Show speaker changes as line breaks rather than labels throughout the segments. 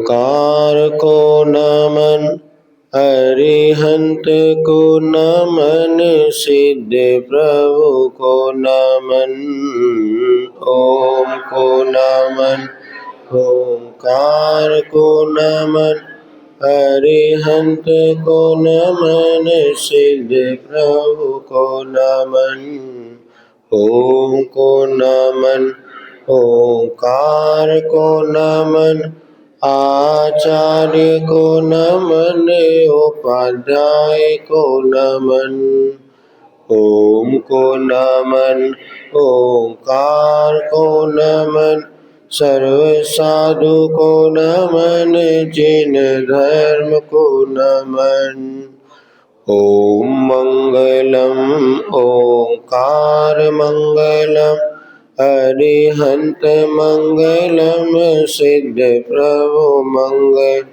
ओंकार को नमन, अरिहंत को नमन, सिद्ध प्रभु को नमन। ओम को नमन, ओंकार को नमन, अरिहंत को नमन, सिद्ध प्रभु को नमन। ओम को नमन, ओंकार को नमन, आचार्य को नमन, उपाध्याय को नमन। ओम को नमन, ओंकार को नमन, सर्व साधु को नमन, जिन धर्म को नमन। ओम मंगलम ओंकार मंगलम, अरिहंत मंगलम, सिद्ध प्रभु मंगल।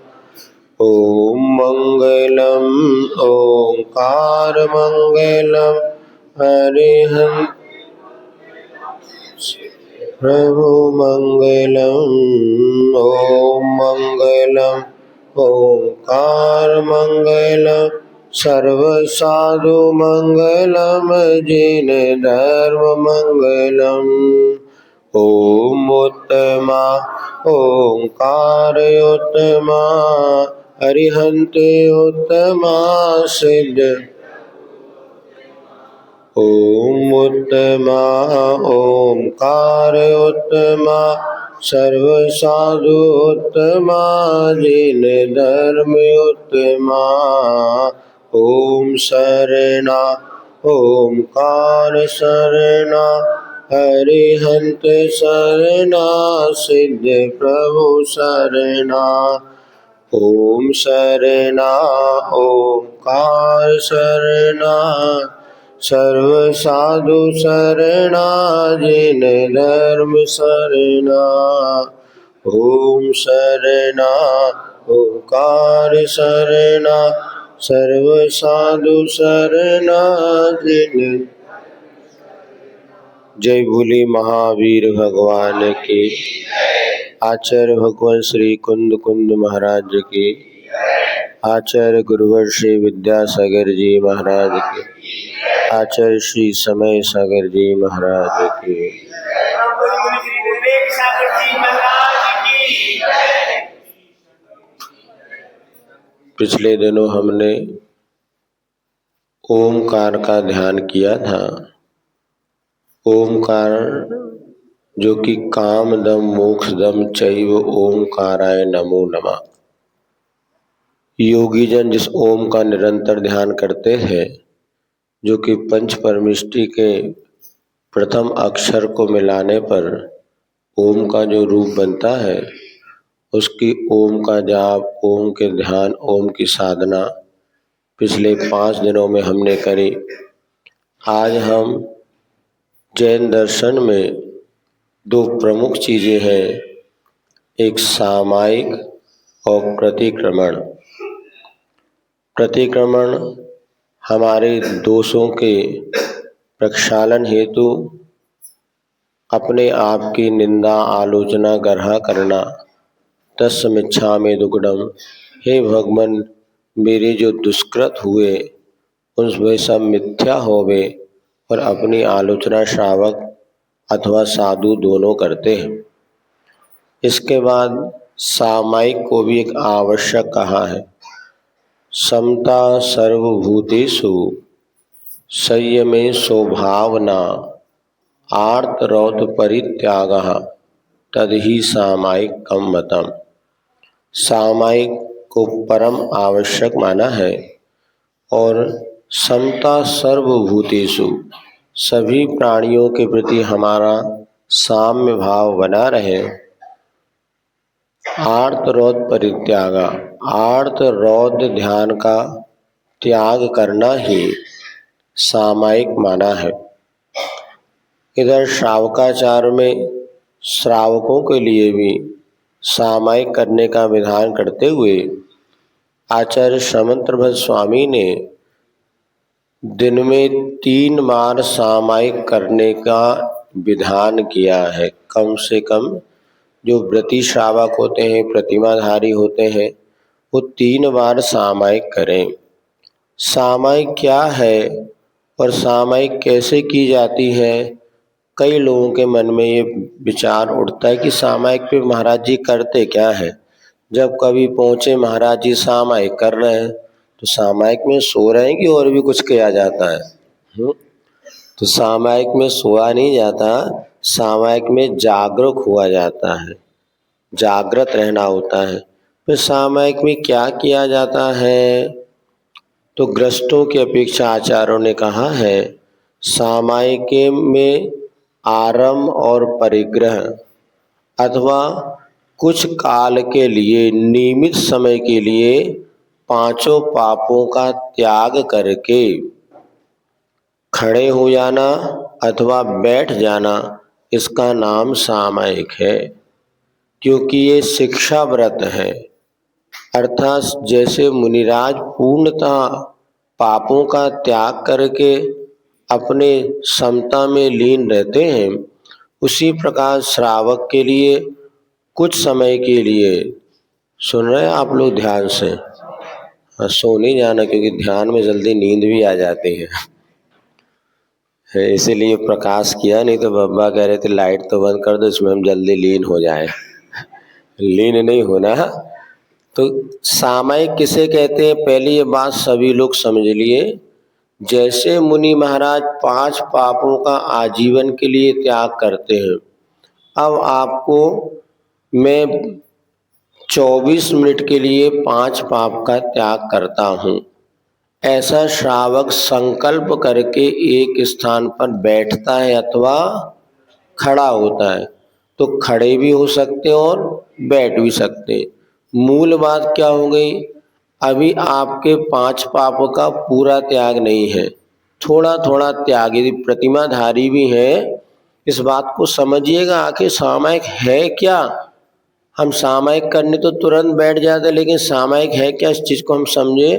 ओम मंगलम ओंकार मंगलम, अरिहंत प्रभु मंगलम। ओम मंगलम ओंकार मंगलम, सर्व साधु मंगलम, जिन धर्म मंगलम। ओम उत्तमा ओंकार उत्तमा, अरिहंत उत्तमा, सिद्ध। ओम उत्तमा ओंकार उत्तमा, सर्व साधु उत्तमा, जिन धर्म उत्तमा। ओम शरणा ओंकार शरणा, अरिहंत शरणा, सिद्ध प्रभु शरणा। ओम शरणा ओंकार शरणा, सर्व साधु शरणा, जिन धर्म शरणा। ओम शरणा ओंकार शरणा, सर्व साधु शरणा, जिन। जय भोले महावीर भगवान की। आचार्य भगवान श्री कुंद कुंद महाराज की। आचार्य गुरुवर श्री विद्यासागर जी महाराज की। आचार्य श्री समय सागर जी महाराज की। पिछले दिनों हमने ओमकार का ध्यान किया था। ओमकार जो कि कामदम मोक्षदम चैव ओमकाराय नमो नमः। योगी जन जिस ओम का निरंतर ध्यान करते हैं, जो कि पंच परमिष्टि के प्रथम अक्षर को मिलाने पर ओम का जो रूप बनता है, उसकी ओम का जाप, ओम के ध्यान, ओम की साधना पिछले 5 दिनों में हमने करी। आज हम जैन दर्शन में 2 प्रमुख चीजें हैं, एक सामायिक और प्रतिक्रमण। प्रतिक्रमण हमारे दोषों के प्रक्षालन हेतु अपने आप की निंदा आलोचना गर्हा करना। तस्मिच्छामि दुक्कडम, हे भगवान मेरे जो दुष्कृत हुए उनमें सब मिथ्या होवे, और अपनी आलोचना श्रावक अथवा साधु दोनों करते हैं। इसके बाद सामायिक को भी एक आवश्यक कहा है। समता सर्वभूतेषु, संयमे स्वभावना, आर्तरौत परित्यागः, तदहि सामायिकम मतम। सामायिक को परम आवश्यक माना है, और समता सर्वभूतेषु, सभी प्राणियों के प्रति हमारा साम्य भाव बना रहे। आर्तरौत परित्यागा, आर्तरौत ध्यान का त्याग करना ही सामायिक माना है। इधर श्रावकाचार में श्रावकों के लिए भी सामायिक करने का विधान करते हुए आचार्य समंतभद्र स्वामी ने दिन में 3 बार सामायिक करने का विधान किया है। कम से कम जो व्रती श्रावक होते हैं, प्रतिमाधारी होते हैं, वो 3 बार सामायिक करें। सामायिक क्या है और सामायिक कैसे की जाती है? कई लोगों के मन में ये विचार उठता है कि सामायिक पे महाराज जी करते क्या है। जब कभी पहुंचे महाराज जी सामायिक कर रहे हैं तो सामायिक में सो रहे हैं कि और भी कुछ किया जाता है? तो सामायिक में सोया नहीं जाता, सामायिक में जागरूक हुआ जाता है, जागृत रहना होता है। फिर सामायिक में क्या किया जाता है? तो ग्रस्तों की अपेक्षा आचार्यों ने कहा है सामायिक में आरंभ और परिग्रह अथवा कुछ काल के लिए, नियमित समय के लिए 5 पापों का त्याग करके खड़े हो जाना अथवा बैठ जाना, इसका नाम सामायिक है। क्योंकि ये शिक्षा व्रत है, अर्थात जैसे मुनिराज पूर्णतः पापों का त्याग करके अपने समता में लीन रहते हैं, उसी प्रकार श्रावक के लिए कुछ समय के लिए, सुन रहे हैं आप लोग ध्यान से, सो नहीं जाना क्योंकि ध्यान में जल्दी नींद भी आ जाती है, इसीलिए प्रकाश किया, नहीं तो बाबा कह रहे थे लाइट तो बंद कर दो, इसमें हम जल्दी लीन हो जाए। लीन नहीं होना। तो सामायिक किसे कहते हैं? पहले ये बात सभी लोग समझ लिए। जैसे मुनि महाराज 5 पापों का आजीवन के लिए त्याग करते हैं, अब आपको मैं 24 मिनट के लिए 5 पाप का त्याग करता हूँ, ऐसा श्रावक संकल्प करके एक स्थान पर बैठता है अथवा खड़ा होता है। तो खड़े भी हो सकते हैं और बैठ भी सकते हैं। मूल बात क्या हो गई? अभी आपके 5 पापों का पूरा त्याग नहीं है, थोड़ा थोड़ा त्याग। यदि प्रतिमाधारी भी है, इस बात को समझिएगा आखिर सामायिक है क्या। हम सामायिक करने तो तुरंत बैठ जाते, लेकिन सामायिक है क्या, इस चीज को हम समझे।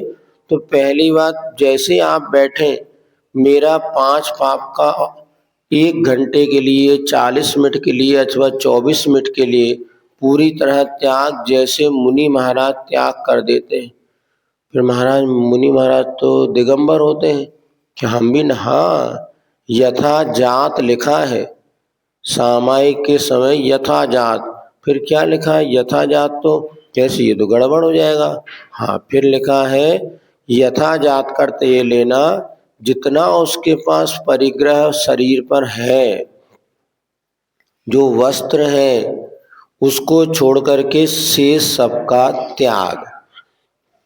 तो पहली बात, जैसे आप बैठे, मेरा 5 पाप का 1 घंटे के लिए, 40 मिनट के लिए अथवा 24 मिनट के लिए पूरी तरह त्याग जैसे मुनि महाराज त्याग कर देते हैं। फिर महाराज मुनि महाराज तो दिगंबर होते हैं, कि हम भी न? हाँ, यथा जात लिखा है सामायिक के समय, यथा जात। फिर क्या लिखा है? यथा जात। तो कैसे, ये तो गड़बड़ हो जाएगा। हाँ, फिर लिखा है यथा जात करते ये लेना जितना उसके पास परिग्रह शरीर पर है, जो वस्त्र है उसको छोड़ करके शेष सबका त्याग।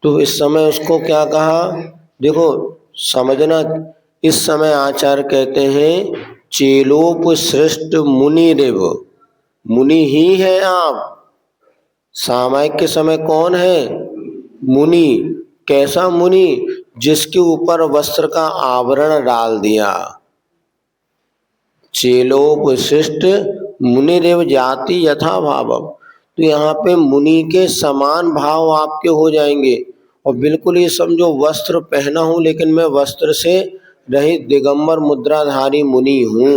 तो इस समय उसको क्या कहा? देखो समझना, इस समय आचार्य कहते हैं चेलोपसृष्ट मुनि देव, मुनि ही है आप। सामायिक के समय कौन है? मुनि। कैसा मुनि? जिसके ऊपर वस्त्र का आवरण डाल दिया। चेलोपशिष्ट मुनि देव जाति यथा भाव। तो यहाँ पे मुनि के समान भाव आपके हो जाएंगे। और बिल्कुल ये समझो वस्त्र पहना हूं, लेकिन मैं वस्त्र से रहित दिगंबर मुद्राधारी मुनि हूँ।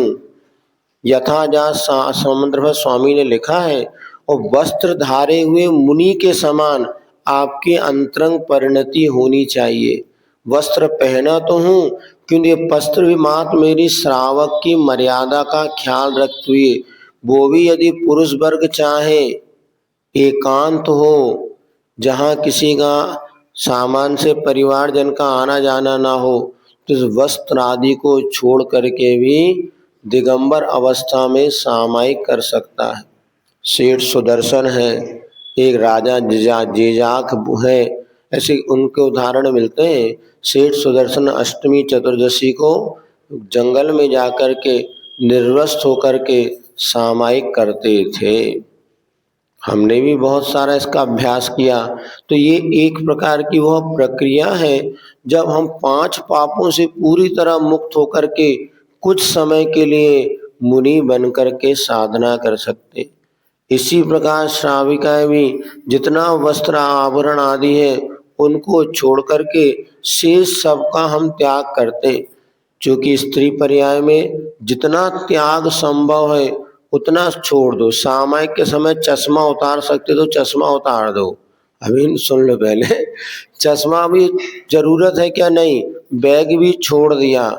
यथा जा समुद्र स्वामी ने लिखा है। और वस्त्र धारे हुए मुनि के समान आपकी अंतरंग परिणति होनी चाहिए। वस्त्र पहना तो हूँ, क्योंकि वस्त्र भी मात्र मेरी श्रावक की मर्यादा का ख्याल रखते हुए, वो भी यदि पुरुष वर्ग चाहे एकांत हो, जहाँ किसी का सामान से परिवार जन का आना जाना ना हो, तो इस वस्त्र आदि को छोड़ करके भी दिगंबर अवस्था में सामायिक कर सकता है। सेठ सुदर्शन है, एक राजा जेजाक है, ऐसे उनके उदाहरण मिलते हैं। सेठ सुदर्शन अष्टमी चतुर्दशी को जंगल में जाकर के निर्वस्त्र होकर के सामायिक करते थे। हमने भी बहुत सारा इसका अभ्यास किया। तो ये एक प्रकार की वह प्रक्रिया है जब हम 5 पापों से पूरी तरह मुक्त होकर के कुछ समय के लिए मुनि बनकर के साधना कर सकते। इसी प्रकार श्राविकाएं भी जितना वस्त्र आभरण आदि है उनको छोड़ करके शेष सबका हम त्याग करते, क्योंकि स्त्री पर्याय में जितना त्याग संभव है उतना छोड़ दो। सामायिक के समय चश्मा उतार सकते तो चश्मा उतार दो। अभी सुन लो पहले, चश्मा भी जरूरत है क्या? नहीं। बैग भी छोड़ दिया,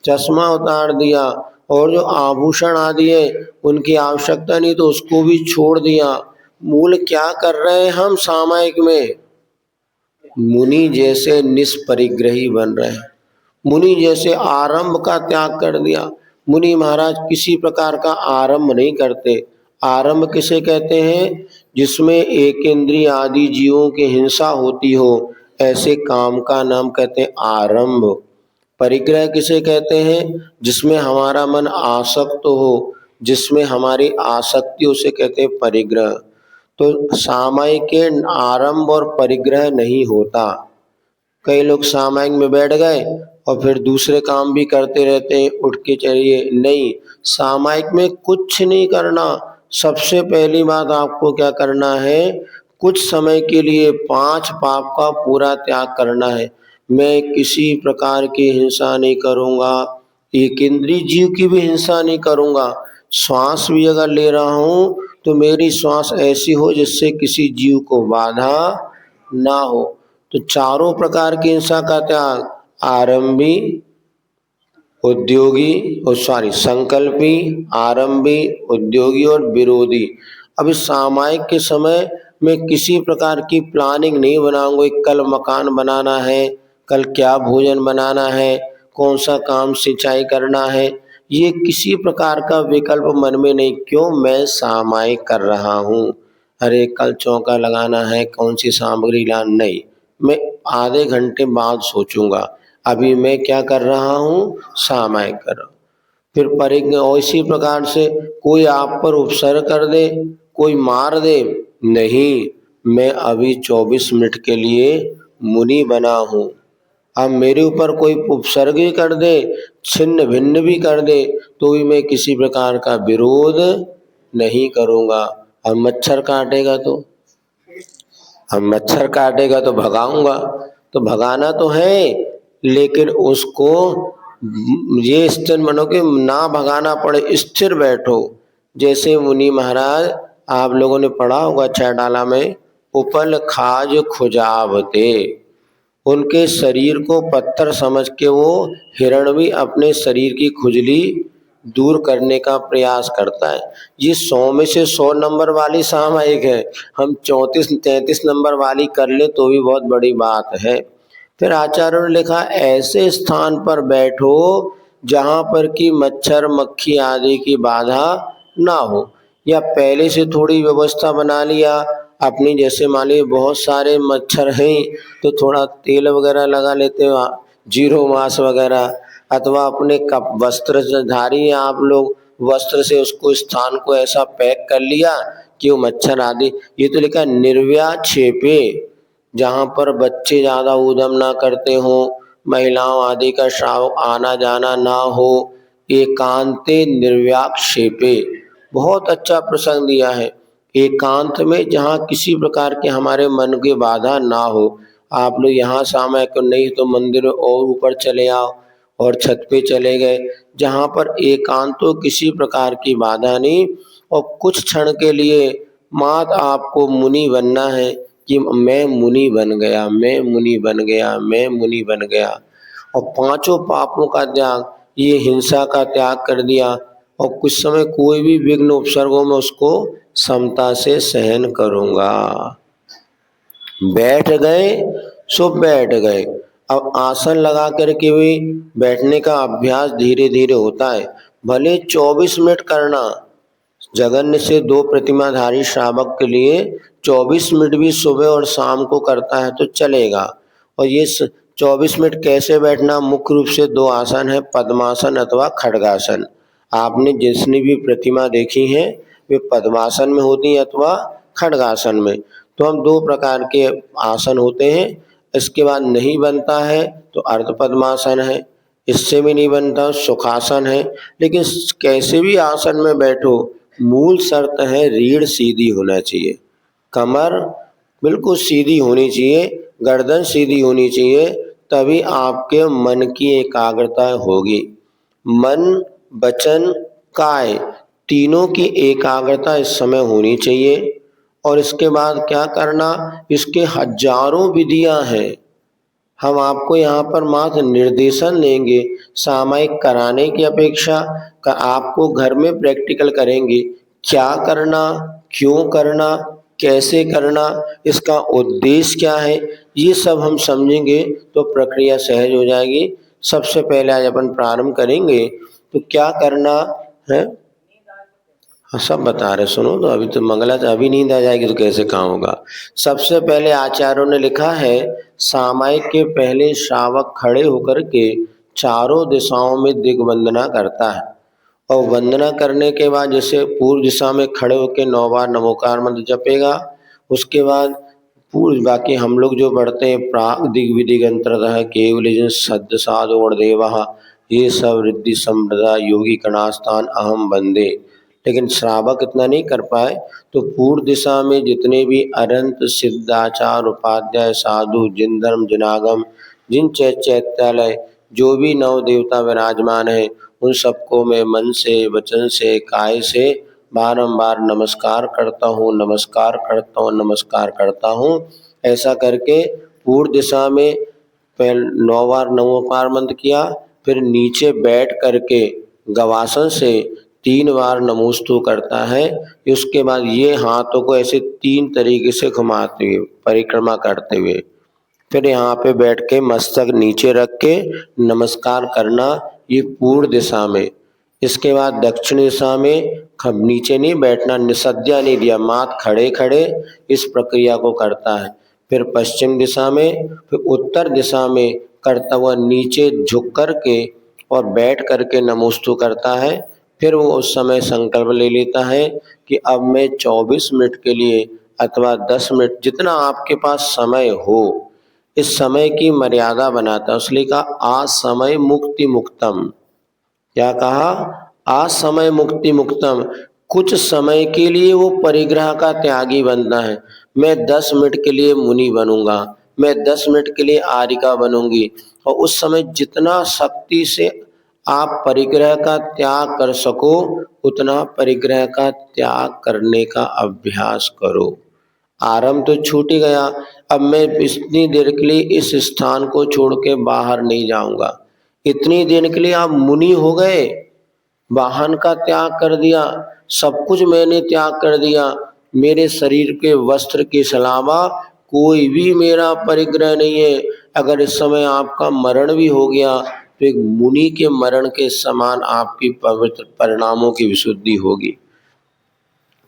चश्मा उतार दिया, और जो आभूषण आदि है उनकी आवश्यकता नहीं तो उसको भी छोड़ दिया। मूल क्या कर रहे हैं हम सामायिक में? मुनि जैसे निष्परिग्रही बन रहे हैं। मुनि जैसे आरंभ का त्याग कर दिया। मुनि महाराज किसी प्रकार का आरंभ नहीं करते। आरंभ किसे कहते हैं? जिसमें एक इंद्रिय आदि जीवों की हिंसा होती हो, ऐसे काम का नाम कहते हैं आरंभ। परिग्रह किसे कहते हैं? जिसमें हमारा मन आसक्त हो, जिसमें हमारी आसक्ति, उसे कहते हैं परिग्रह। तो सामायिक के आरंभ और परिग्रह नहीं होता। कई लोग सामायिक में बैठ गए और फिर दूसरे काम भी करते रहते हैं, उठ के चलिए। नहीं, सामायिक में कुछ नहीं करना। सबसे पहली बात आपको क्या करना है? कुछ समय के लिए 5 पाप का पूरा त्याग करना है। मैं किसी प्रकार की हिंसा नहीं करूंगा, एक इंद्रिय जीव की भी हिंसा नहीं करूंगा। श्वास भी अगर ले रहा हूं तो मेरी श्वास ऐसी हो जिससे किसी जीव को बाधा ना हो। तो चारों प्रकार की हिंसा का त्याग, आरंभी, उद्योगी और संकल्पी, आरंभी, उद्योगी और विरोधी। अब इस सामायिक के समय में किसी प्रकार की प्लानिंग नहीं बनाऊंगा। कल मकान बनाना है, कल क्या भोजन बनाना है, कौन सा काम सिंचाई करना है, ये किसी प्रकार का विकल्प मन में नहीं। क्यों? मैं सामायिक कर रहा हूँ। अरे कल चौका लगाना है, कौन सी सामग्री लाना, नहीं, मैं आधे घंटे बाद सोचूंगा। अभी मैं क्या कर रहा हूँ? सामायिक कर रहा हूँ। फिर परिज्ञा, और इसी प्रकार से कोई आप पर उपसर्ग कर दे, कोई मार दे, नहीं, मैं अभी 24 मिनट के लिए मुनि बना हूँ। अब मेरे ऊपर कोई उपसर्ग भी कर दे, छिन्न भिन्न भी कर दे, तो भी मैं किसी प्रकार का विरोध नहीं करूँगा। अब मच्छर काटेगा तो, अब मच्छर काटेगा तो भगाऊंगा, तो भगाना तो है, लेकिन उसको ये स्थिर बनो कि ना भगाना पड़े, स्थिर बैठो। जैसे मुनि महाराज, आप लोगों ने पढ़ा होगा छहडाला में, उपल खाज खुजावते, उनके शरीर को पत्थर समझ के वो हिरण भी अपने शरीर की खुजली दूर करने का प्रयास करता है। ये 100 में से 100 नंबर वाली सामायिक है। हम 34-33 नंबर वाली कर ले तो भी बहुत बड़ी बात है। फिर आचार्यों ने लिखा, ऐसे स्थान पर बैठो जहाँ पर कि मच्छर मक्खी आदि की बाधा ना हो, या पहले से थोड़ी व्यवस्था बना लिया अपनी। जैसे मान लीजिए बहुत सारे मच्छर हैं तो थोड़ा तेल वगैरह लगा लेते हो, जीरो मास वगैरह, अथवा अपने कप वस्त्र धारी हैं आप लोग, वस्त्र से उसको स्थान को ऐसा पैक कर लिया कि वो मच्छर आदि। ये तो लिखा निर्व्याक्षेपे, जहाँ पर बच्चे ज्यादा ऊधम ना करते हो, महिलाओं आदि का श्राव आना जाना ना हो, एकांते निर्व्याक्षेपे। बहुत अच्छा प्रसंग दिया है। एकांत में जहाँ किसी प्रकार के हमारे मन की बाधा ना हो। आप लोग यहाँ सामायिक नहीं तो मंदिर और ऊपर चले आओ और छत पे चले गए, जहाँ पर एकांतो किसी प्रकार की बाधा नहीं। और कुछ क्षण के लिए मात्र आपको मुनि बनना है कि मैं मुनि बन गया, मैं मुनि बन गया, मैं मुनि बन गया। और 5 पापों का त्याग, ये हिंसा का त्याग कर दिया, और कुछ समय कोई भी विघ्न उपसर्गों में उसको समता से सहन करूंगा। बैठ गए सो बैठ गए। अब आसन लगा करके भी बैठने का अभ्यास धीरे धीरे होता है। भले 24 मिनट करना, जगन्य से 2 प्रतिमाधारी श्रावक के लिए 24 मिनट भी सुबह और शाम को करता है तो चलेगा। और ये 24 मिनट कैसे बैठना? मुख्य रूप से 2 आसन है, पद्मासन अथवा खड्गासन। आपने जितनी भी प्रतिमा देखी है वे पद्मासन में होती है अथवा खड्गासन में। तो हम 2 प्रकार के आसन होते हैं। इसके बाद नहीं बनता है तो अर्ध पद्मासन है, इससे भी नहीं बनता सुखासन है। लेकिन कैसे भी आसन में बैठो, मूल शर्त है रीढ़ सीधी होना चाहिए, कमर बिल्कुल सीधी होनी चाहिए, गर्दन सीधी होनी चाहिए, तभी आपके मन की एकाग्रता होगी। मन, वचन, काय तीनों की एकाग्रता इस समय होनी चाहिए। और इसके बाद क्या करना, इसके हजारों विधियां हैं। हम आपको यहाँ पर मात्र निर्देशन देंगे, सामयिक कराने की अपेक्षा आपको घर में प्रैक्टिकल करेंगे। क्या करना, क्यों करना, कैसे करना, इसका उद्देश्य क्या है, ये सब हम समझेंगे तो प्रक्रिया सहज हो जाएगी। सबसे पहले आज अपन प्रारंभ करेंगे तो क्या करना है। हाँ, सब बता रहे, सुनो तो। अभी तो मंगला था, अभी नींद आ जाएगी तो कैसे काम होगा। सबसे पहले आचार्यों ने लिखा है, सामायिक के पहले श्रावक खड़े होकर के चारों दिशाओं में दिग्वंदना करता है। और वंदना करने के बाद जैसे पूर्व दिशा में खड़े होकर 9 बार नमोकार मंत्र जपेगा। उसके बाद पूर्व बाकी हम लोग जो पढ़ते हैं, प्राग दिग्विदिगंतरतः केवल सद्य साधु देवा, ये सब रिद्धि संप्रदा योगी कणास्थान अहम वंदे। लेकिन श्रावक इतना नहीं कर पाए तो पूर्व दिशा में जितने भी अनंत सिद्धाचार उपाध्याय साधु जिन धर्म जिनागम जिन चैत्यालय जो भी नव देवता विराजमान है, उन सबको मैं मन से वचन से काय से बारंबार नमस्कार करता हूँ, नमस्कार करता हूँ, नमस्कार करता हूँ। ऐसा करके पूर्व दिशा में पहले 9 बार नमोकार मंत्र किया। फिर नीचे बैठ करके गवासन से 3 बार नमोस्तु करता है। उसके बाद ये हाथों को ऐसे 3 तरीके से घुमाते हुए परिक्रमा करते हुए फिर यहाँ पे बैठ के मस्तक नीचे रख के नमस्कार करना, ये पूर्व दिशा में। इसके बाद दक्षिण दिशा में नीचे नहीं बैठना, निसज्जा नहीं दिया, माथ खड़े खड़े इस प्रक्रिया को करता है। फिर पश्चिम दिशा में, फिर उत्तर दिशा में करता हुआ नीचे झुक कर के और बैठ करके नमोस्तु करता है। फिर वो उस समय संकल्प ले लेता है कि अब मैं 24 मिनट के लिए अथवा 10 मिनट जितना आपके पास समय हो, इस समय की मर्यादा बनाता है। इसलिए कहा असमय मुक्ति मुक्तम। क्या कहा, असमय मुक्ति मुक्तम। कुछ समय के लिए वो परिग्रह का त्यागी बनता है। मैं 10 मिनट के लिए मुनि बनूंगा, मैं 10 मिनट के लिए आर्यिका बनूंगी। और उस समय जितना शक्ति से आप परिग्रह का त्याग कर सको, उतना परिग्रह का त्याग करने का अभ्यास करो। आरंभ तो छूट ही गया, अब मैं इतनी देर के लिए इस स्थान को छोड़ के बाहर नहीं जाऊंगा। इतनी देर के लिए आप मुनि हो गए, वाहन का त्याग कर दिया, सब कुछ मैंने त्याग कर दिया। मेरे शरीर के वस्त्र के अलावा कोई भी मेरा परिग्रह नहीं है। अगर इस समय आपका मरण भी हो गया तो एक मुनि के मरण के समान आपकी पवित्र परिणामों की विशुद्धि होगी।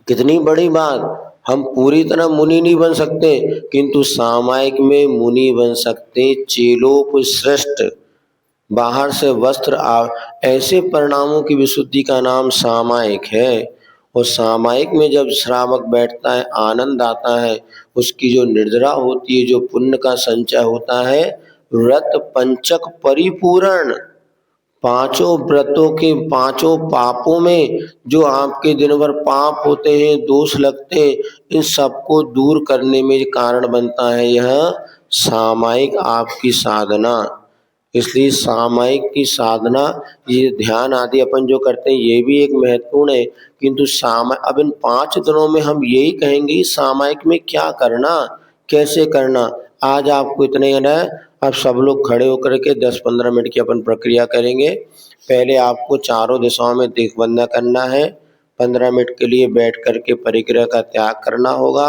कितनी बड़ी बात। हम पूरी तरह मुनि नहीं बन सकते, किंतु सामायिक में मुनि बन सकते, चेलोपश्रेष्ठ। बाहर से वस्त्र ऐसे परिणामों की विशुद्धि का नाम सामायिक है। और सामायिक में जब श्रावक बैठता है, आनंद आता है। उसकी जो निर्जरा होती है, जो पुण्य का संचय होता है, व्रत पंचक परिपूर्ण। पांचों व्रतों के पांचों पापों में जो आपके दिन भर पाप होते हैं, दोष लगते हैं, इन सबको दूर करने में कारण बनता है यह सामायिक आपकी साधना। इसलिए सामायिक की साधना, ये ध्यान आदि अपन जो करते हैं, ये भी एक महत्वपूर्ण है। किंतु अब इन 5 दिनों में हम यही कहेंगे सामायिक में क्या करना, कैसे करना। आज आपको इतने है, अब सब लोग खड़े होकर के 10-15 मिनट की अपन प्रक्रिया करेंगे। पहले आपको चारों दिशाओं में दिग्बंधन करना है। 15 मिनट के लिए बैठ करके परिग्रह का त्याग करना होगा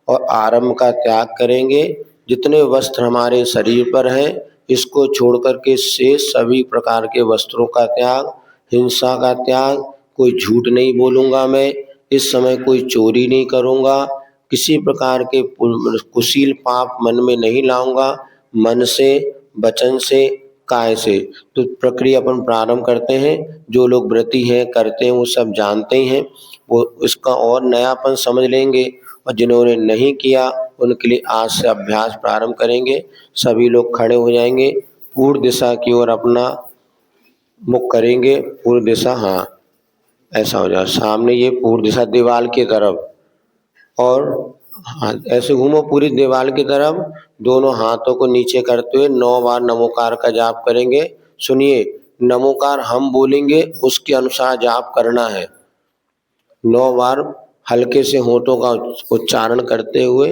और आरंभ का त्याग करेंगे। जितने वस्त्र हमारे शरीर पर हैं, इसको छोड़ करके शेष सभी प्रकार के वस्त्रों का त्याग, हिंसा का त्याग, कोई झूठ नहीं बोलूँगा मैं, इस समय कोई चोरी नहीं करूँगा, किसी प्रकार के कुशील पाप मन में नहीं लाऊंगा, मन से, वचन से, काय से। तो प्रक्रिया अपन प्रारंभ करते हैं। जो लोग व्रती हैं, करते हैं, वो सब जानते ही हैं, वो इसका और नयापन समझ लेंगे। और जिन्होंने नहीं किया उनके लिए आज से अभ्यास प्रारंभ करेंगे। सभी लोग खड़े हो जाएंगे, पूर्व दिशा की ओर अपना मुख करेंगे। पूर्व दिशा, हाँ ऐसा हो जाए, सामने ये पूर्व दिशा दीवार की तरफ, और ऐसे घूमो पूरी दीवार की तरफ। दोनों हाथों को नीचे करते हुए 9 बार नमोकार का जाप करेंगे। सुनिए, नमोकार हम बोलेंगे, उसके अनुसार जाप करना है। 9 बार हल्के से होठों का उच्चारण करते हुए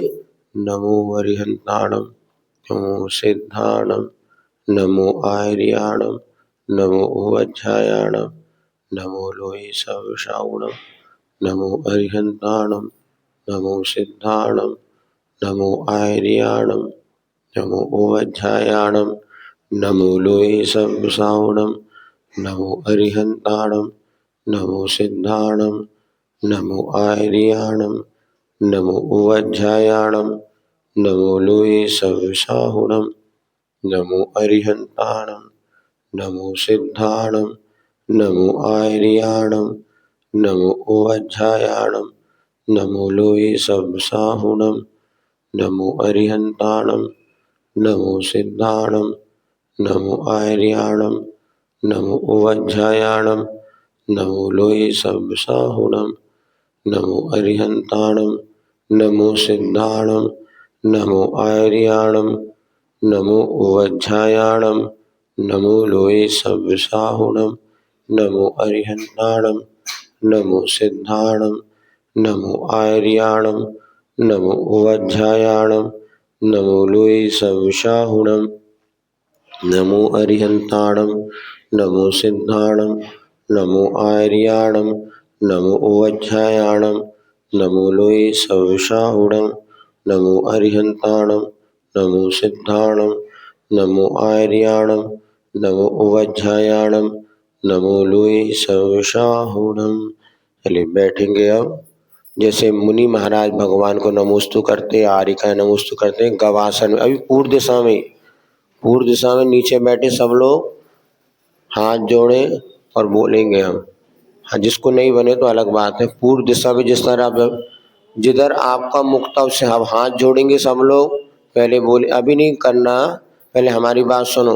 नमो अरिहंताणम, नमो सिद्धाणम, नमो आर्याणम, नमो उवज्झायाणम, नमो लोये सविशावणम, नमो अरिहंताणम, नमो सिद्धाणम, नमो आर्याणम, नमो उवज्झायाणम, नमो लोये सविशावणम, नमो अरिहंताणम, नमो सिद्धाणम, नमो आर्याणम, नमो उवज्झायाणम, नमो लोये सविशाहुणम, नमो अरिहंताणम, नमो सिद्धाणम, नमो आर्याणम, नमो उवज्झायाणम, नमो लोये सविशाहुणम, नमो अरिहंताणम, नमो सिद्धाणम, नमो आर्याणम, नमो उवज्झायाणम, नमो लोये सविशाहुणम, नमो अरिहंताणम, नमो सिद्धाणम, नमो आर्याणम, नमो उवज्झायाणम, नमो लोये सविशाहुणम, नमो अरिहंताणम, नमो सिद्धाणम, नमो आर्याणम, नमो उवज्झायाणम, नमो लोये सविशाहुणम, नमो अरिहंताणम, नमो सिद्धाणम, नमो आर्याणम, नमो उवज्झायाणम, नमो लोये सविशाहुणम, नमो अरिहंताणम, नमो सिद्धाणम, नमो आर्याणम, नमो उवज्झायाणम, नमो लोये सविशाहुणम। चलिए बैठेंगे। अब जैसे मुनि महाराज भगवान को नमोस्तु करते, आर्य का नमोस्तु करते, गवासन में अभी पूर्व दिशा में नीचे बैठे सब लोग हाथ जोड़े और बोलेंगे हम। हाँ, जिसको नहीं बने तो अलग बात है। पूर्व दिशा में जिस तरह आप जिधर आपका मुख तब से हम हाथ जोड़ेंगे सब लोग। पहले बोले, अभी नहीं करना, पहले हमारी बात सुनो।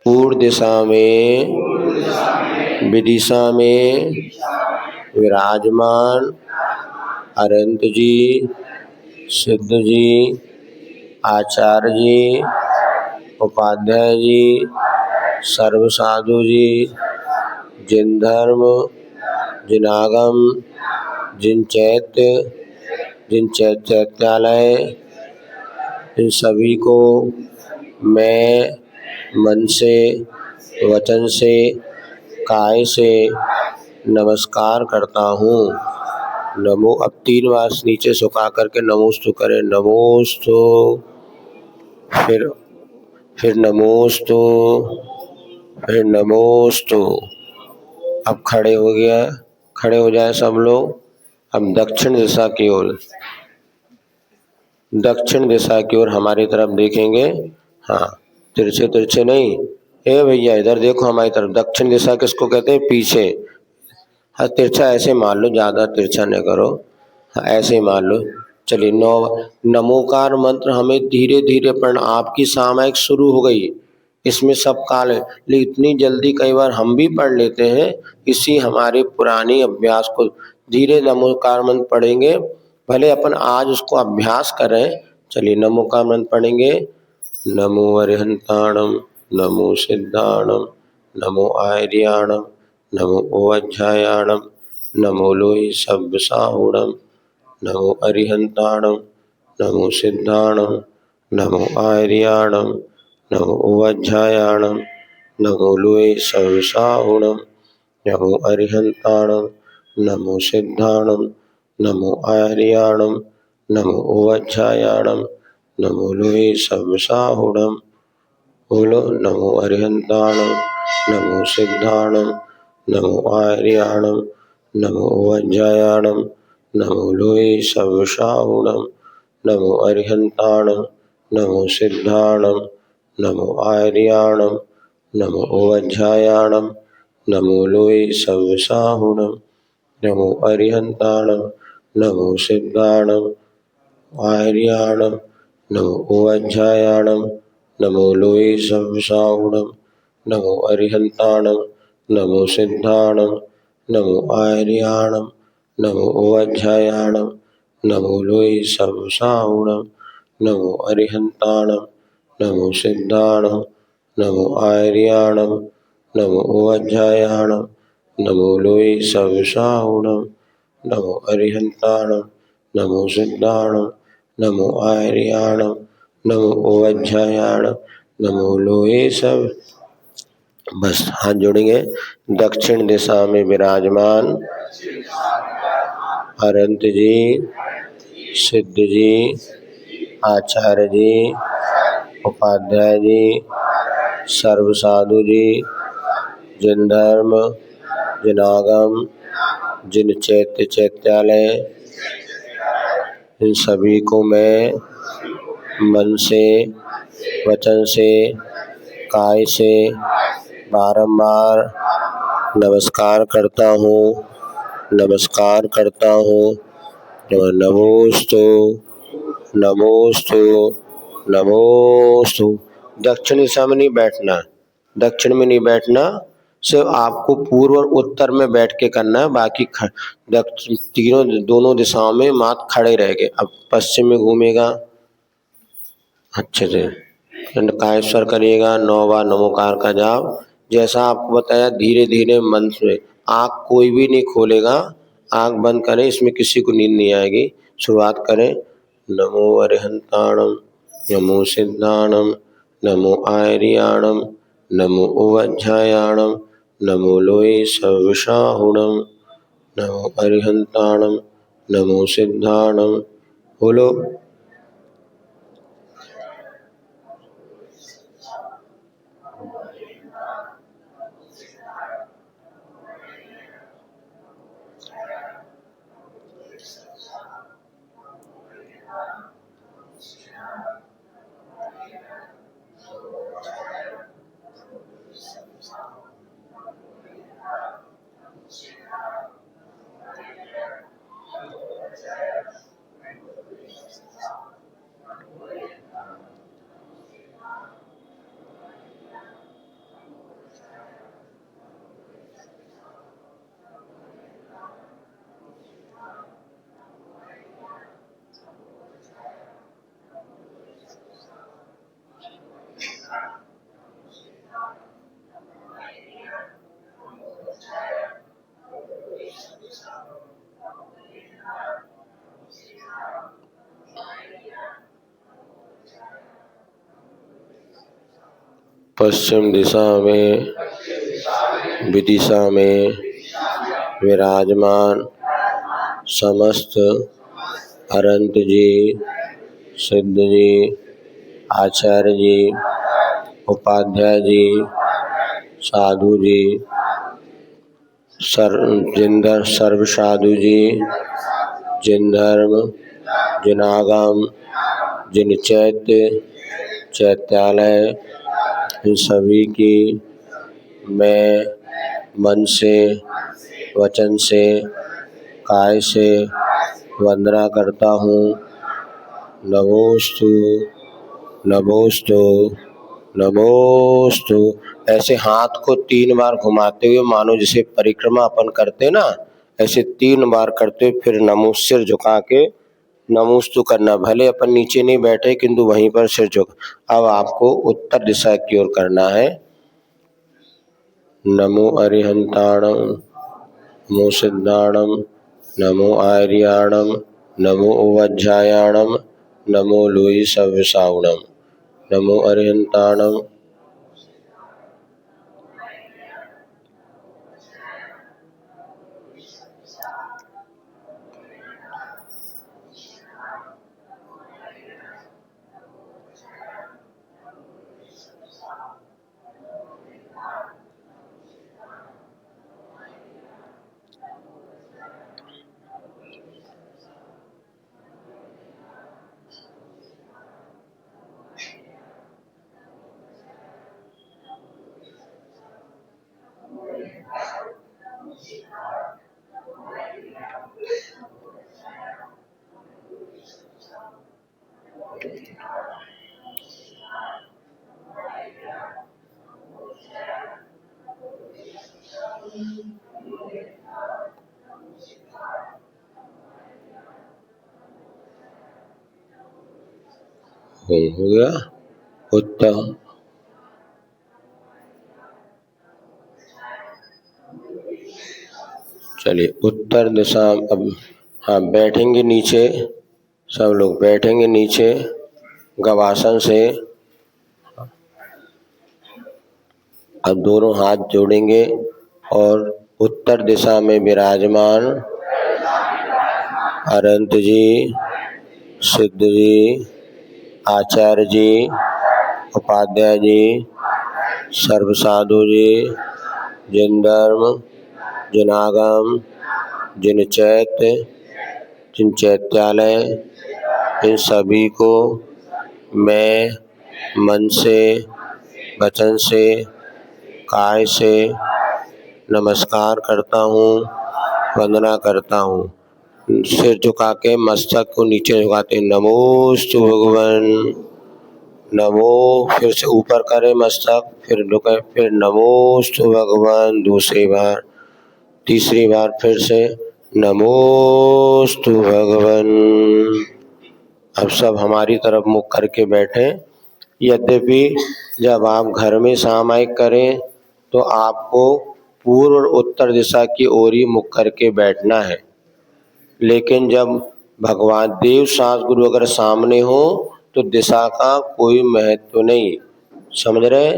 पूर्व दिशा में विदिशा में विराजमान अरंत जी, सिद्ध जी, आचार्य जी, उपाध्याय जी, सर्व साधु जी, जिन धर्म, जिन आगम, जिन चैत्यालय, इन सभी को मैं मन से, वचन से, काय से नमस्कार करता हूँ। नमो, अब 3 बार नीचे झुका करके नमोस्तु करें। नमोस्तु, फिर नमोस्तु, फिर नमोस्तु। अब खड़े हो गया, खड़े हो जाए सब लोग। अब दक्षिण दिशा की ओर हमारी तरफ देखेंगे। हाँ, तिरछे नहीं। ए भैया इधर देखो हमारी तरफ। दक्षिण दिशा किसको कहते हैं? पीछे। हाँ, तिरछा ऐसे मान लो, ज्यादा तिरछा न करो। हाँ, ऐसे मान लो। चलिए, नमोकार मंत्र हमें धीरे धीरे पढ़ना। आपकी सामयिक शुरू हो गई, इसमें सब काल है, लेकिन इतनी जल्दी कई बार हम भी पढ़ लेते हैं। इसी हमारे पुरानी अभ्यास को धीरे नमोकार मंत्र पढ़ेंगे, भले अपन आज उसको अभ्यास करें। चलिए नमोकार मंत्र पढ़ेंगे। नमो अरिहंताणम, नमो सिद्धाणम, नमो आर्याणम, नमो उवज्झायाणम, नमो लोये सविशाहुणम, नमो अरिहंताणम, नमो सिद्धाणम, नमो आर्याणम, नमो उवज्झायाणम, नमो लोये सविशाहुणम, नमो अरिहंताणम, नमो सिद्धाणम, नमो आर्याणम, नमो उवज्झायाणम, नमो लोये सविशाहुणम। बोलो नमो अरिहंताणम, नमो सिद्धाणम, नमो आर्याणम, नमो उवज्झायाणम, नमो लोये सविशाहुणम, नमो अरिहंताणम, नमो सिद्धाणम, नमो आर्याणम, नमो उवज्झायाणम, नमो लोये सविशाहुणम, नमो अरिहंताणम, नमो सिद्धाणम, आर्याणम, नमो उवज्झायाणम, नमो लोये सविशाहुणम, नमो अरिहंताणम, नमो सिद्धाणम, नमो आर्याणम, नमो उवज्झायाणम, नमो लोये सविशाहुणम, नमो अरिहंताणम, नमो सिद्धाणम, नमो आर्याणम, नमो उवज्झायाणम, नमो लोई सविषाहुणम। नमो अरिहंताणम। नमो सिद्धाणम। नमो आर्याणम। नमो ओवज्झायाणम। नमो लोई सब। बस हाथ जोड़ेंगे। दक्षिण दिशा में विराजमान अरंत जी, सिद्ध जी, आचार्य जी, उपाध्याय जी, सर्व साधु जी, जिन धर्म, जिन आगम, जिन चैत्य चैत्यालय, इन सभी को मैं मन से, वचन से, काय से बारंबार नमस्कार करता हूँ, नमस्कार करता हूँ। नमोस्तु, नमोस्तु, नमोस्तु। दक्षिण दिशा में नहीं बैठना, दक्षिण में नहीं बैठना, सिर्फ आपको पूर्व और उत्तर में बैठ के करना है। बाकी दक्षिण तीनों दोनों दिशाओं में मात खड़े रहेंगे। अब पश्चिम में घूमेगा, अच्छे से कायेश्वर करिएगा, 9 बार नमोकार का जाप। जैसा आपको बताया धीरे धीरे मन से, आँख कोई भी नहीं खोलेगा, आँख बंद करें, इसमें किसी को नींद नहीं आएगी। शुरुआत करें। नमो अरिहंताणम। नमो सिद्धाणम। नमो आर्याणम। नमो ओवज्झायाणम। नमो लोई सविषाहुणम। नमो अरिहंताणम। नमो सिद्धाणम। बोलो। पश्चिम दिशा में, विदिशा में विराजमान समस्त अरंत जी, सिद्ध जी, आचार्य जी, उपाध्याय जी, साधु जी, सर्व साधु जी, जिन धर्म, जिन आगम, जिन चैत्य चैत्यालय, इन सभी की मैं मन से, वचन से, काय से वंदना करता हूँ। नमोस्तु, नमोस्तु, नमोस्तु। ऐसे हाथ को 3 बार घुमाते हुए, मानो जैसे परिक्रमा अपन करते ना, ऐसे 3 बार करते हुए फिर नमो सिर झुका के नमोस्तु करना। भले अपन नीचे नहीं बैठे किंतु वहीं पर सिर झुक। अब आपको उत्तर दिशा की ओर करना है। नमो अरिहंताणम। नमो सिद्धाणम। नमो आर्याणम। नमो ओवज्झायाणम। नमो लोई सविषाहुणम। नमो अरिहंताणम। हो गया उत्तर। चलिए उत्तर दिशा। अब हाँ, बैठेंगे नीचे, सब लोग बैठेंगे नीचे गवासन से। अब दोनों हाथ जोड़ेंगे और उत्तर दिशा में विराजमान अनंत जी, सिद्ध जी, आचार्य जी, उपाध्याय जी, सर्व साधु जी, जिन धर्म, जिन आगम, जिन चैत्य, जिन चैत्यालय, इन सभी को मैं मन से, वचन से, काय से नमस्कार करता हूँ, वंदना करता हूँ। सिर झुका के मस्तक को नीचे झुकाते नमोस्तु भगवान, नमो, फिर से ऊपर करें मस्तक, फिर झुके, फिर नमोस्तु भगवान दूसरी बार, तीसरी बार फिर से नमोस्तु भगवान। अब सब हमारी तरफ मुख करके बैठे। यद्यपि जब आप घर में सामायिक करें तो आपको पूर्व और उत्तर दिशा की ओर ही मुख करके बैठना है, लेकिन जब भगवान देव शास्त्र गुरु अगर सामने हो तो दिशा का कोई महत्व नहीं, समझ रहे।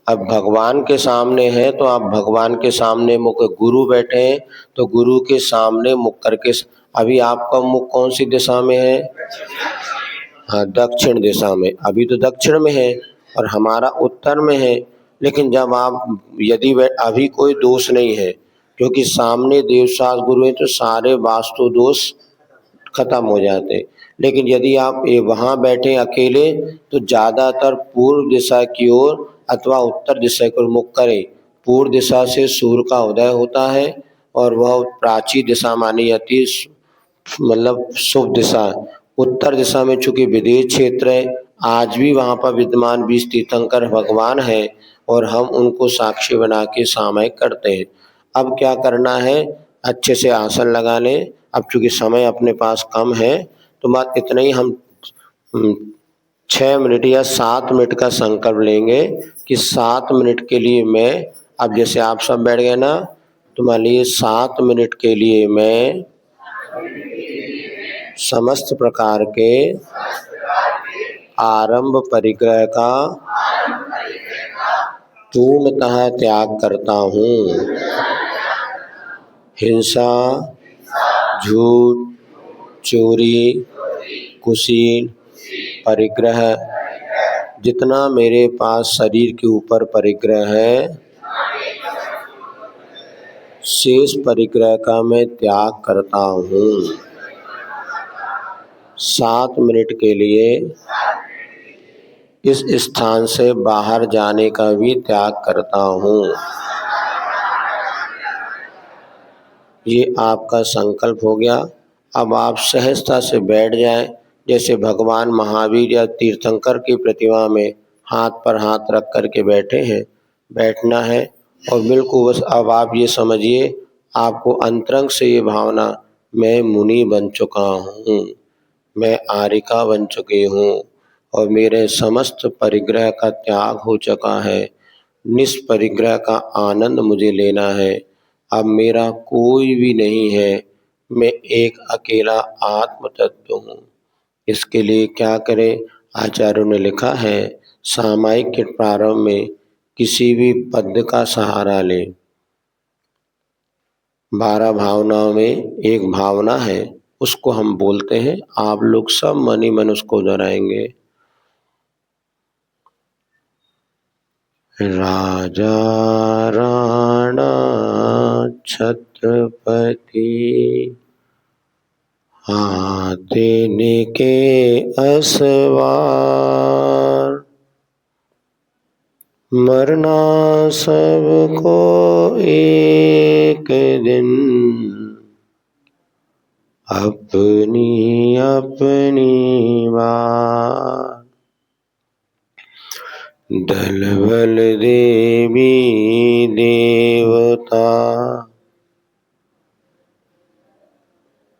अब भगवान के सामने है तो आप भगवान के सामने मुख, गुरु बैठे हैं तो गुरु के सामने मुख करके। अभी आपका मुख कौन सी दिशा में है? हाँ, दक्षिण दिशा में। अभी तो दक्षिण में है और हमारा उत्तर में है। लेकिन जब आप, यदि अभी कोई दोष नहीं है क्योंकि सामने देवशास्त्र गुरु है तो सारे वास्तु दोष खत्म हो जाते। लेकिन यदि आप वहाँ बैठे अकेले तो ज़्यादातर पूर्व दिशा की ओर अथवा उत्तर दिशा की ओर मुख करें। पूर्व दिशा से सूर्य का उदय होता है और वह प्राची दिशा मानी जाती है, मतलब शुभ दिशा। उत्तर दिशा में चूंकि विदेश क्षेत्र है, आज भी वहाँ पर विद्यमान 20 तीर्थंकर भगवान है और हम उनको साक्षी बना के सामायिक करते हैं। अब क्या करना है, अच्छे से आसन लगा लें। अब चूंकि समय अपने पास कम है तो बात इतना ही, हम 6 मिनट या 7 मिनट का संकल्प लेंगे कि 7 मिनट के लिए मैं, अब जैसे आप सब बैठ गए ना, तो मान लीजिए 7 मिनट के लिए मैं समस्त प्रकार के आरंभ परिग्रह का पूर्णतः त्याग करता हूँ। हिंसा, झूठ, चोरी, कुशील, परिग्रह, जितना मेरे पास शरीर के ऊपर परिग्रह है, शेष परिग्रह का मैं त्याग करता हूँ। 7 मिनट के लिए इस स्थान से बाहर जाने का भी त्याग करता हूँ। ये आपका संकल्प हो गया। अब आप सहजता से बैठ जाएं, जैसे भगवान महावीर या तीर्थंकर की प्रतिमा में हाथ पर हाथ रख कर के बैठे हैं, बैठना है। और बिल्कुल बस अब आप ये समझिए, आपको अंतरंग से ये भावना, मैं मुनि बन चुका हूँ, मैं आरिका बन चुकी हूँ और मेरे समस्त परिग्रह का त्याग हो चुका है, निष्परिग्रह का आनंद मुझे लेना है। अब मेरा कोई भी नहीं है, मैं एक अकेला आत्म तत्व हूँ। इसके लिए क्या करें? आचार्यों ने लिखा है, सामायिक के प्रारंभ में किसी भी पद का सहारा लें। 12 भावनाओं में एक भावना है, उसको हम बोलते हैं, आप लोग सब मन ही मन उसको दोहराएंगे। राजा राणा छत्रपति हाथिन के असवार, मरना सबको एक दिन, अपनी अपनी बार। दल बल देवी देवता,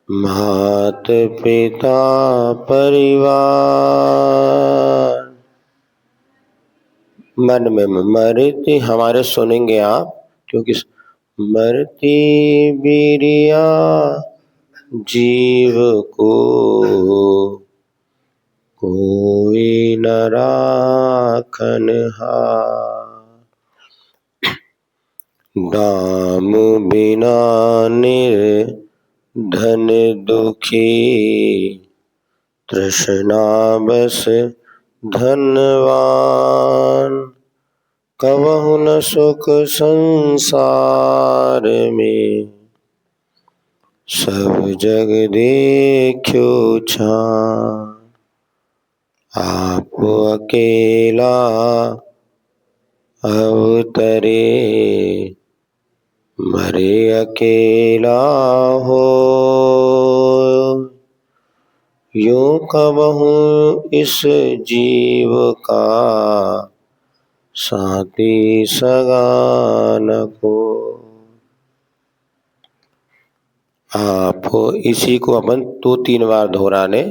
मात पिता परिवार, मन में मृत्यु हमारे सुनेंगे आप, क्योंकि मरती बिरिया जीव को कोई न राखन हार। दाम बिना निर्धन दुखी तृष्णा बस धनवान। कबहु न सुख संसार में सब जग देख्यो छान। आप अकेला अवतरे मरे अकेला हो। यूं कबहु इस जीव का साथी सगा न कोई। आप इसी को अपन 2-3 बार दोहराने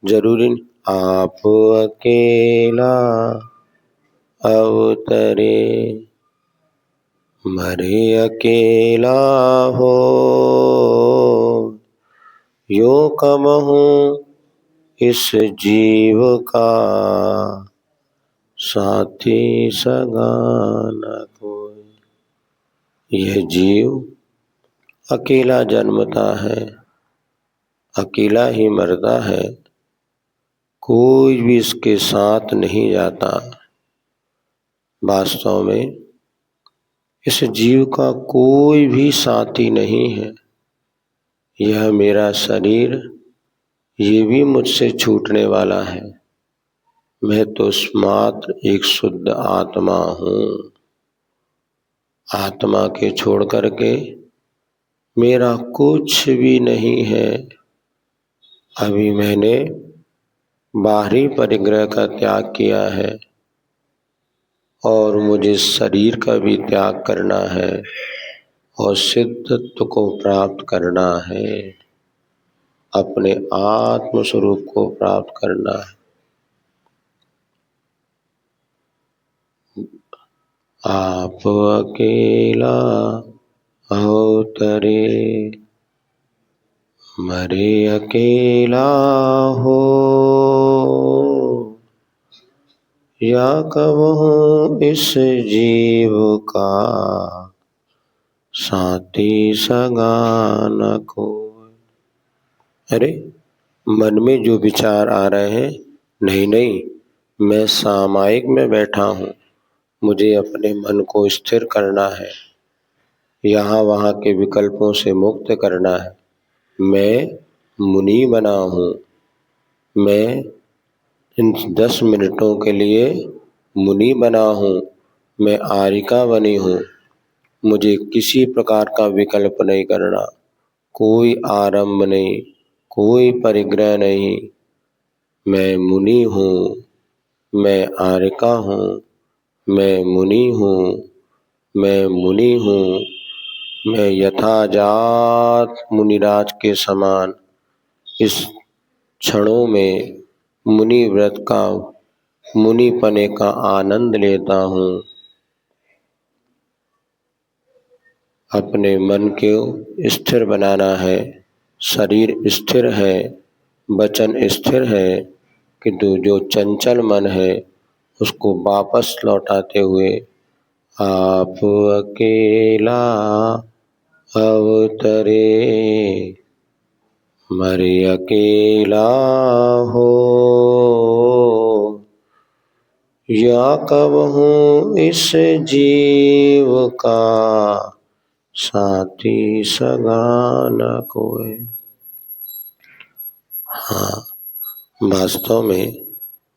जरूरी। आप अकेला अवतरे मरे अकेला हो। यूं कबहु इस जीव का साथी सगा न कोई। यह जीव अकेला जन्मता है, अकेला ही मरता है, कोई भी इसके साथ नहीं जाता। वास्तव में इस जीव का कोई भी साथी नहीं है। यह मेरा शरीर, ये भी मुझसे छूटने वाला है। मैं तो मात्र एक शुद्ध आत्मा हूँ। आत्मा के छोड़ करके मेरा कुछ भी नहीं है। अभी मैंने बाहरी परिग्रह का त्याग किया है और मुझे शरीर का भी त्याग करना है और सिद्धत्व को प्राप्त करना है, अपने आत्म स्वरूप को प्राप्त करना है। आप अकेला अवतरे मरे अकेला हो। या कबहु इस जीव का साथी सगा न कोई। अरे मन में जो विचार आ रहे हैं, नहीं नहीं, मैं सामायिक में बैठा हूँ। मुझे अपने मन को स्थिर करना है, यहाँ वहाँ के विकल्पों से मुक्त करना है। मैं मुनि बना हूँ। मैं इन 10 मिनटों के लिए मुनि बना हूँ। मैं आरिका बनी हूँ। मुझे किसी प्रकार का विकल्प नहीं करना, कोई आरंभ नहीं, कोई परिग्रह नहीं। मैं मुनि हूँ, मैं आरिका हूँ, मैं मुनि हूँ, मैं मुनि हूँ। मैं यथाजात मुनिराज के समान इस क्षणों में मुनि व्रत का, मुनि पने का आनंद लेता हूँ। अपने मन को स्थिर बनाना है। शरीर स्थिर है, वचन स्थिर है, किंतु जो चंचल मन है उसको वापस लौटाते हुए आप अकेला अवतरे मरे अकेला हो। या कबहु इस जीव का साथी सगा न कोई। हाँ, वास्तव में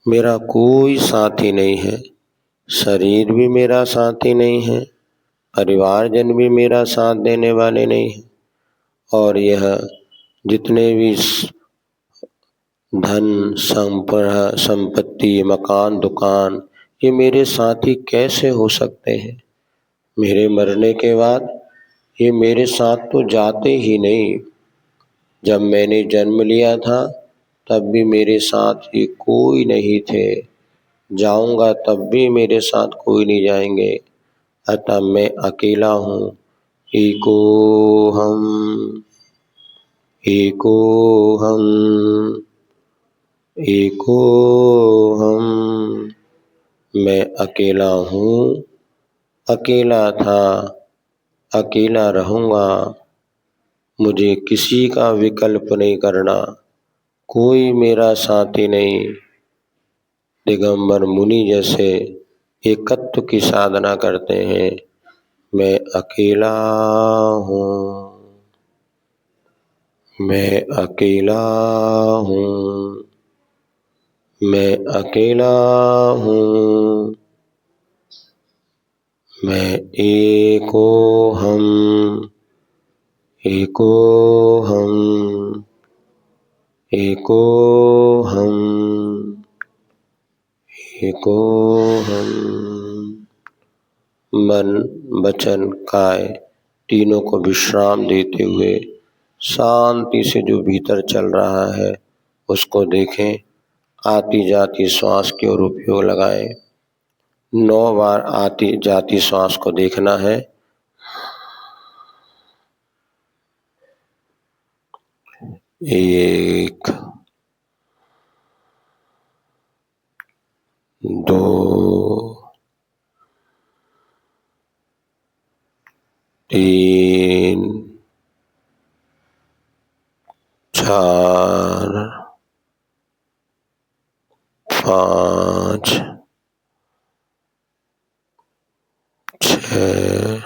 मेरा कोई साथी नहीं है। शरीर भी मेरा साथी नहीं है, परिवारजन भी मेरा साथ देने वाले नहीं है, और यह जितने भी धन संपत्ति, मकान, दुकान, ये मेरे साथी कैसे हो सकते हैं। मेरे मरने के बाद ये मेरे साथ तो जाते ही नहीं। जब मैंने जन्म लिया था तब भी मेरे साथ ये कोई नहीं थे, जाऊंगा तब भी मेरे साथ कोई नहीं जाएंगे। अतः मैं अकेला हूँ, एकोहम एकोहम एकोहम। मैं अकेला हूँ, अकेला था, अकेला रहूँगा। मुझे किसी का विकल्प नहीं करना, कोई मेरा साथी नहीं। दिगंबर मुनि जैसे एकत्व की साधना करते हैं। मैं अकेला हूँ, मैं अकेला हूँ, मैं अकेला हूँ। मैं एकोहम एकोहम एकोहम एकोहम। मन, वचन, काय तीनों को विश्राम देते हुए शांति से जो भीतर चल रहा है उसको देखें। आती जाती श्वास की ओर उपयोग लगाएं। 9 बार आती जाती श्वास को देखना है। 1 2 3 4 5 6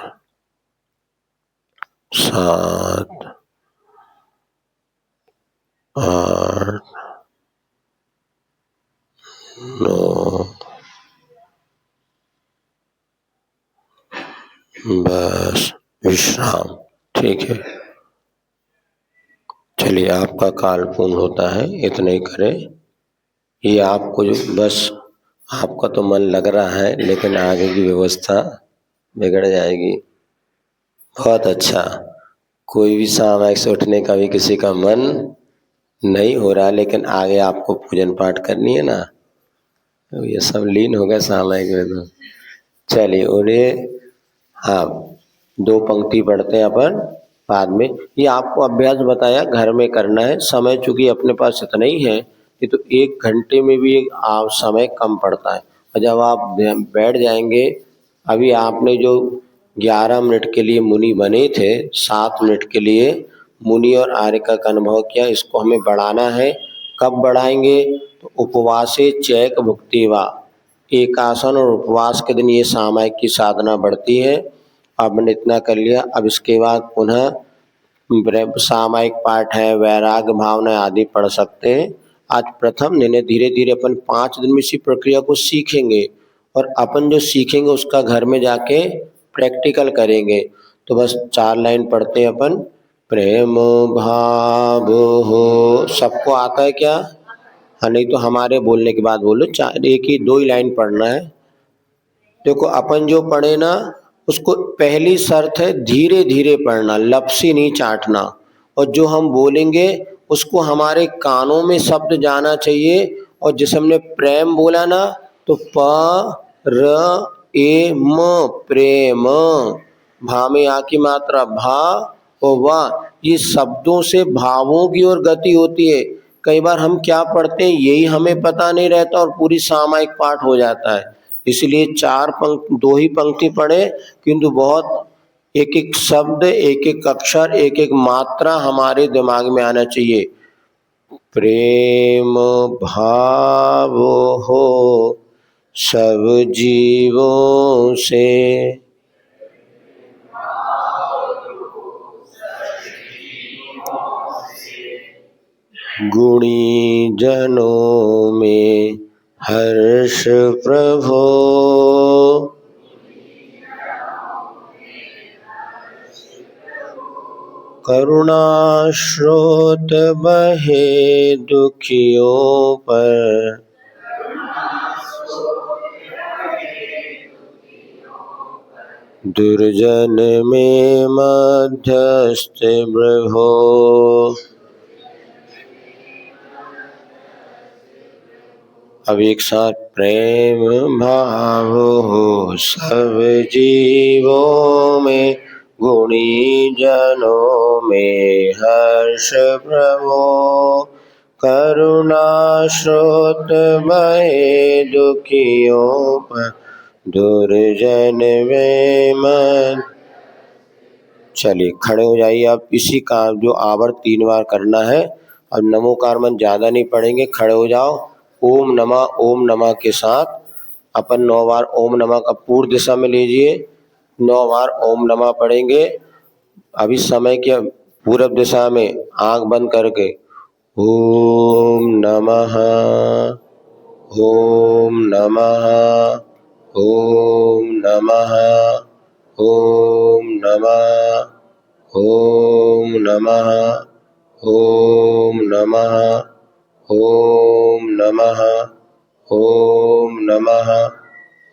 7 8 9। बस विश्राम। ठीक है, चलिए आपका काल पूर्ण होता है, इतना ही करें। ये आपको जो बस आपका तो मन लग रहा है लेकिन आगे की व्यवस्था बिगड़ जाएगी। बहुत अच्छा, कोई भी सामायिक से उठने का भी किसी का मन नहीं हो रहा, लेकिन आगे आपको पूजन पाठ करनी है ना, तो ये सब लीन हो गए सामायिक में। तो चलिए उन्हें, हाँ 2 पंक्ति पढ़ते हैं अपन बाद में। ये आपको अभ्यास बताया घर में करना है। समय चूंकि अपने पास इतना ही है, ये तो 1 घंटे में भी आप समय कम पड़ता है। और जब आप बैठ जाएंगे, अभी आपने जो 11 मिनट के लिए मुनि बने थे, 7 मिनट के लिए मुनि और आर्यका का अनुभव किया, इसको हमें बढ़ाना है। कब बढ़ाएंगे? तो उपवासे चैक भुक्ति वा, एकासन और उपवास के दिन ये सामायिक की साधना बढ़ती है। आपने इतना कर लिया, अब इसके बाद पुनः सामायिक पाठ है, वैराग्य भावना आदि पढ़ सकते हैं। आज प्रथम दिन है, धीरे धीरे अपन 5 दिन में इसी प्रक्रिया को सीखेंगे और अपन जो सीखेंगे उसका घर में जाके प्रैक्टिकल करेंगे। तो बस 4 लाइन पढ़ते हैं अपन। प्रेम भाव हो, सबको आता है क्या? हाँ, नहीं तो हमारे बोलने के बाद बोलो। 4 एक ही 2 ही लाइन पढ़ना है। देखो अपन जो पढ़े ना, उसको पहली शर्त है धीरे धीरे पढ़ना, लपसी नहीं चाटना। और जो हम बोलेंगे उसको हमारे कानों में शब्द जाना चाहिए। और जैसे हमने प्रेम बोला ना, तो प र ए म, प्रेम। भा में आ की मात्रा भा और वाह, ये शब्दों से भावों की ओर गति होती है। कई बार हम क्या पढ़ते हैं यही हमें पता नहीं रहता और पूरी सामायिक पाठ हो जाता है। इसलिए 2 ही पंक्ति पढ़े, किंतु बहुत एक एक शब्द, एक एक अक्षर, एक एक मात्रा हमारे दिमाग में आना चाहिए। प्रेम भाव हो सब जीवों से, गुणी जनों में हर्ष प्रभो, करुणा स्रोत बहे दुखियों पर, दुर्जन में मध्यस्थ प्रभो। अब एक साथ, प्रेम भाव हो सब जीवों में, गुणी जनों में हर्ष प्रभो, करुणा स्रोत बहे दुखियों पर, दुर्जन वे मन। चलिए खड़े हो जाइए। आप इसी का जो आवर्त 3 बार करना है। अब नमोकार मंत्र ज्यादा नहीं पढ़ेंगे, खड़े हो जाओ। ओम नमः के साथ अपन 9 बार ओम नमः का पूर्व दिशा में लीजिए, 9 बार ओम नमः पढ़ेंगे। अभी समय के पूरब दिशा में आंख बंद करके ओम नमः, ओम नमः, ओम नमः, ओम नमः, ओम नमः, ओम नमः, ओम नमः, ओम नमः,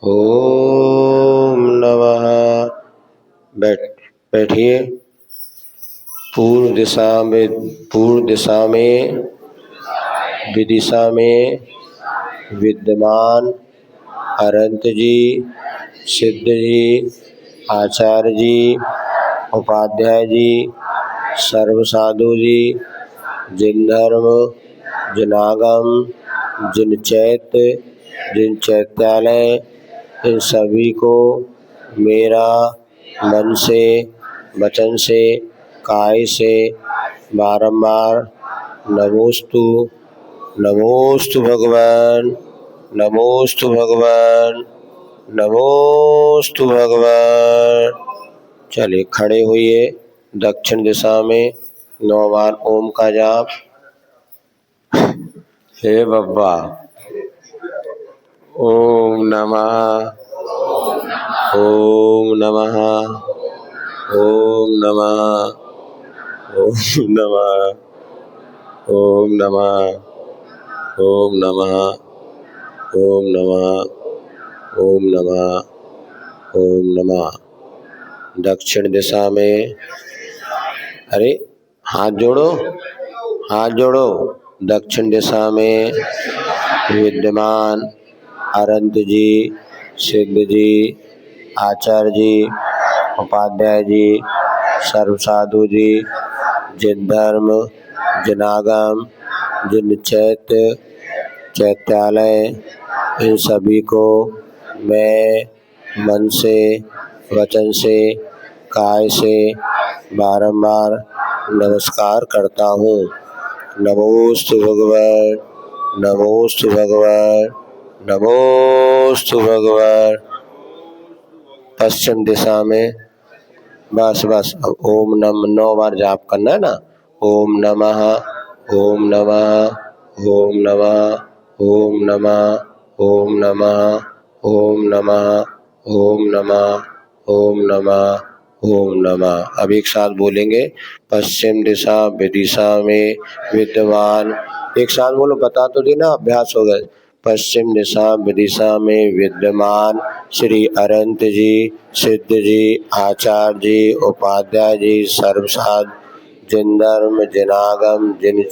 ओम नमः। बैठिए। पूर्व दिशा में विदिशा में विद्यमान अरंत जी, सिद्ध जी, आचार्य जी, उपाध्याय जी, सर्व साधु जी, जिन धर्म, जिन आगम, जिन चैत्य, जिन चैत्यालय, इन सभी को मेरा मन से, वचन से, काय से बारंबार नमोस्तु, नमोस्तु भगवान, नमोस्तु भगवान, नमोस्तु भगवान। चलिए खड़े होइए। दक्षिण दिशा में 9 बार ओम का जाप। हे बब्बा, ओम नमः, ओम नमः, ओम नमः, ओम नमः, ओम नमः, ओम नमः, ओम नमः, ओम नमः, ओम नमः। दक्षिण दिशा में, अरे हाथ जोड़ो, हाथ जोड़ो। दक्षिण दिशा में विद्यमान अरंत जी, सिद्ध जी, आचार्य जी, उपाध्याय जी, सर्व साधु जी, जिन धर्म, जिन आगम, जिन चैत्य, चैत्यालय, इन सभी को मैं मन से, वचन से, काय से बारंबार नमस्कार करता हूँ। नमोस्तु भगवान, नमोस्तु भगवान, नमोस्तु भगवान। पश्चिम दिशा में बस अब ओम नमः 9 बार जाप करना है ना। ओम नमः, ओम नमः, ओम नमः, ओम नमः, ओम नमः, ओम नमः, ओम नमः, ओम नमः, ओम नमः। अब एक साथ बोलेंगे। पश्चिम दिशा विदिशा में विद्यमान, एक साथ बोलो, बता तो देना, अभ्यास हो गया। पश्चिम दिशा विदिशा में विद्यमान श्री अरंत जी, सिद्ध जी, आचार्य जी, उपाध्याय जी, सर्वसाध, जिन धर्म, जिन आगम, जिन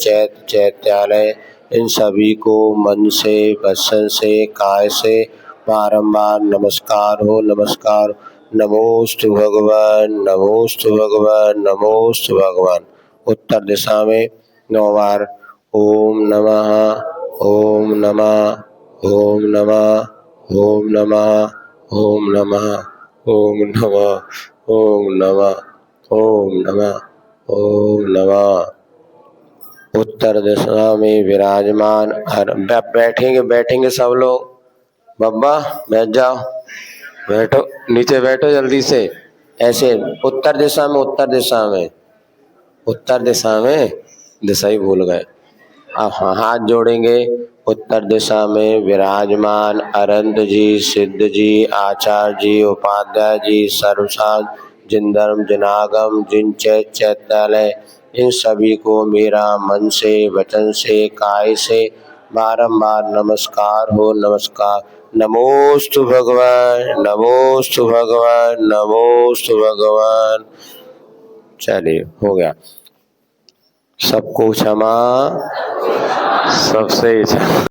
चैत्यालय, इन सभी को मन से, वचन से, काय से बारंबार नमस्कार हो, नमस्कार। नमोस्तु भगवान, नमोस्तु भगवान, नमोस्तु भगवान। उत्तर दिशा में 9 बार ओम नमः, ओम नमः, ओम नमः, ओम नमः, ओम नमः, ओम नमः, ओम नमः, ओम नमः, ओम नमः। उत्तर दिशा में विराजमान बैठेंगे सब लोग। बब्बा बैठ जाओ, बैठो, नीचे बैठो जल्दी से। ऐसे उत्तर दिशा में दिशा ही भूल गए। अब हाथ जोड़ेंगे। उत्तर दिशा में विराजमान अरंत जी, सिद्ध जी, आचार्य जी, उपाध्याय जी, सर्वसाध, जिन धर्म, जिन आगम, जिन चैत्यालय, इन सभी को मेरा मन से, वचन से, काय से बारंबार नमस्कार हो, नमस्कार। नमोस्तु भगवान, नमोस्तु भगवान, नमोस्तु भगवान। चलिए हो गया। सबको क्षमा, सबसे क्षमा।